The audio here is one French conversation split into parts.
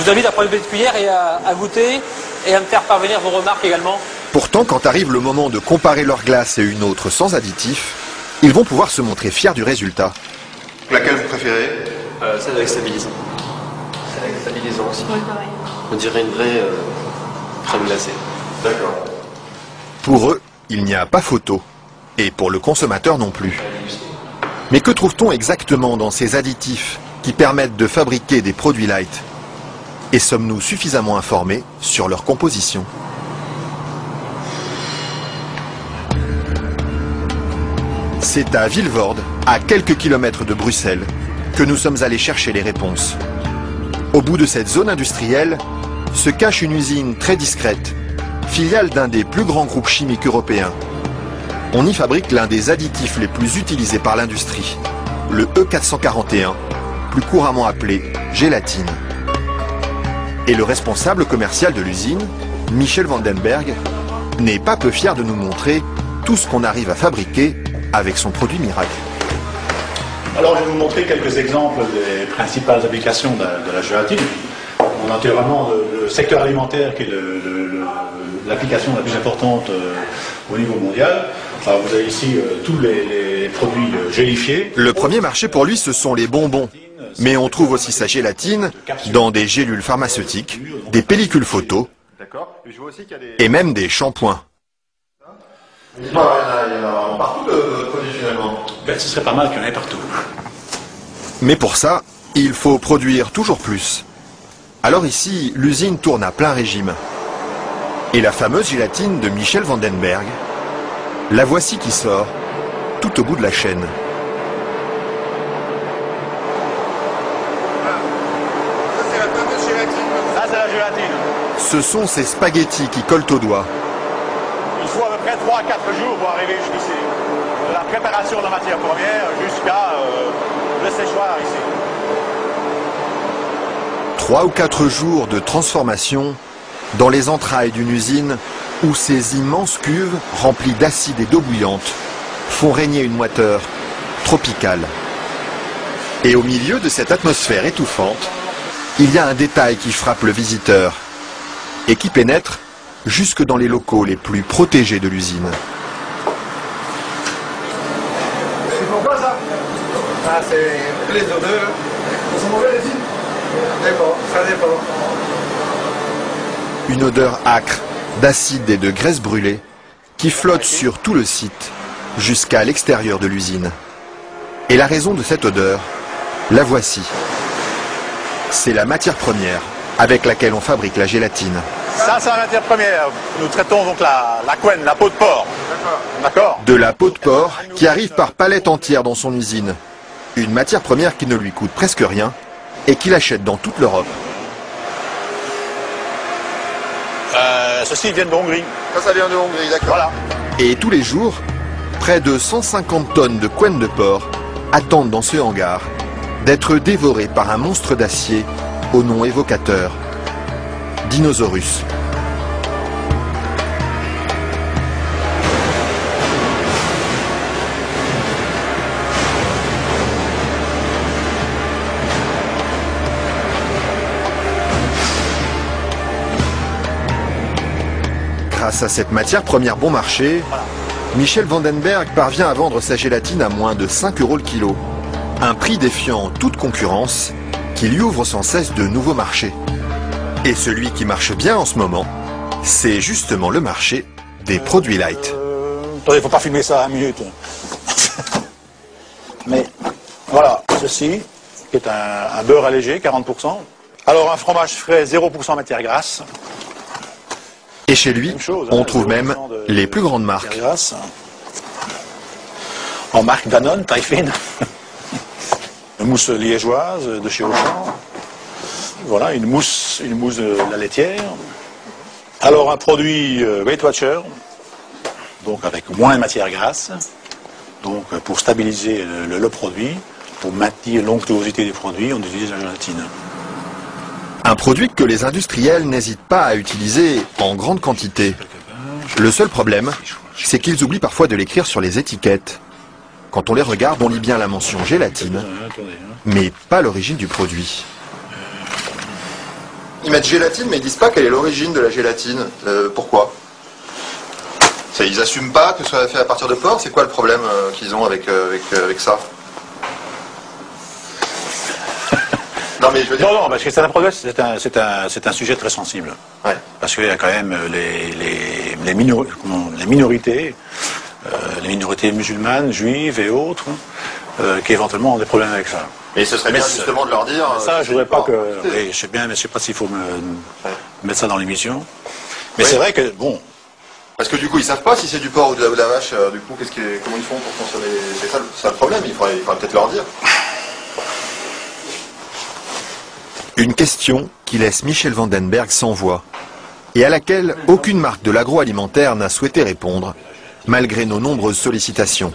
Je vous invite à prendre une petite cuillère et à goûter et à me faire parvenir vos remarques également. Pourtant, quand arrive le moment de comparer leur glace et une autre sans additifs, ils vont pouvoir se montrer fiers du résultat. Laquelle vous préférez? Celle avec stabilisant. Celle avec stabilisant aussi. Oui, pareil. On dirait une vraie crème glacée. D'accord. Pour eux, il n'y a pas photo. Et pour le consommateur non plus. Mais que trouve-t-on exactement dans ces additifs qui permettent de fabriquer des produits light? Et sommes-nous suffisamment informés sur leur composition? C'est à Vilvoorde, à quelques kilomètres de Bruxelles, que nous sommes allés chercher les réponses. Au bout de cette zone industrielle se cache une usine très discrète, filiale d'un des plus grands groupes chimiques européens. On y fabrique l'un des additifs les plus utilisés par l'industrie, le E441, plus couramment appelé gélatine. Et le responsable commercial de l'usine, Michel Vandenberg, n'est pas peu fier de nous montrer tout ce qu'on arrive à fabriquer avec son produit miracle. Alors je vais vous montrer quelques exemples des principales applications de la gélatine. On a naturellement le secteur alimentaire qui est l'application la plus importante au niveau mondial. Alors, vous avez ici tous les produits gélifiés. Le premier marché pour lui, ce sont les bonbons. Mais on trouve aussi sa gélatine dans des gélules pharmaceutiques, des pellicules photo et même des shampoings. Il y en a partout de produits finalement. Ben, ce serait pas mal qu'il y en ait partout. Mais pour ça, il faut produire toujours plus. Alors ici, l'usine tourne à plein régime. Et la fameuse gélatine de Michel Vandenberg, la voici qui sort, tout au bout de la chaîne. Ça c'est la fameuse gélatine. Ça c'est la gélatine. Ce sont ces spaghettis qui collent aux doigts. Il faut à peu près 3 à 4 jours pour arriver jusqu'ici. De la préparation de la matière première jusqu'à le séchoir ici. 3 ou 4 jours de transformation dans les entrailles d'une usine où ces immenses cuves remplies d'acide et d'eau bouillante font régner une moiteur tropicale. Et au milieu de cette atmosphère étouffante, il y a un détail qui frappe le visiteur et qui pénètre jusque dans les locaux les plus protégés de l'usine. C'est pourquoi ça? Ah, c'est les odeurs. Ils sont mauvais les films? D'accord, ça dépend. Une odeur âcre, d'acide et de graisse brûlée qui flotte sur tout le site jusqu'à l'extérieur de l'usine. Et la raison de cette odeur, la voici. C'est la matière première avec laquelle on fabrique la gélatine. Ça c'est la matière première. Nous traitons donc la couenne, la peau de porc. D'accord. De la peau de porc qui arrive par palettes entières dans son usine. Une matière première qui ne lui coûte presque rien et qu'il achète dans toute l'Europe. Ceci vient de Hongrie. Ça vient de Hongrie, d'accord. Voilà. Et tous les jours, près de 150 tonnes de couenne de porc attendent dans ce hangar d'être dévorées par un monstre d'acier au nom évocateur, Dinosaurus. Grâce à cette matière première bon marché, Michel Vandenberg parvient à vendre sa gélatine à moins de 5 € le kilo. Un prix défiant toute concurrence qui lui ouvre sans cesse de nouveaux marchés. Et celui qui marche bien en ce moment, c'est justement le marché des produits light. Attendez, il faut pas filmer ça à 1 minute. Mais voilà, ceci qui est un beurre allégé, 40%. Alors un fromage frais, 0% matière grasse. Et chez lui, on trouve même les plus grandes marques. Grasse. En marque Danone, taille fine. Une mousse liégeoise de chez Auchan. Voilà, une mousse de la laitière. Alors un produit Weight Watcher, donc avec moins de matière grasse, donc pour stabiliser le produit, pour maintenir l'onctuosité du produit, on utilise la gélatine. Un produit que les industriels n'hésitent pas à utiliser en grande quantité. Le seul problème, c'est qu'ils oublient parfois de l'écrire sur les étiquettes. Quand on les regarde, on lit bien la mention gélatine, mais pas l'origine du produit. Ils mettent gélatine, mais ils disent pas quelle est l'origine de la gélatine. Pourquoi? Ils n'assument pas que ce soit fait à partir de porc. C'est quoi le problème qu'ils ont avec ça? Non, mais je veux dire... Non, parce que c'est un problème, c'est un sujet très sensible. Ouais. Parce qu'il y a quand même les minorités, les minorités musulmanes, juives et autres, qui éventuellement ont des problèmes avec ça. Et ce serait bien justement de leur dire... Ça, je voudrais pas que... Oui, je sais bien, mais je sais pas s'il faut mettre ça dans l'émission. Mais c'est vrai que, bon... Parce que du coup, ils savent pas si c'est du porc ou de la vache. Du coup, comment ils font pour consommer? C'est ça le problème. Il faudrait peut-être leur dire. Une question qui laisse Michel Vandenberg sans voix et à laquelle aucune marque de l'agroalimentaire n'a souhaité répondre, malgré nos nombreuses sollicitations.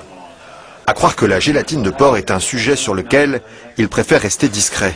À croire que la gélatine de porc est un sujet sur lequel il préfère rester discret.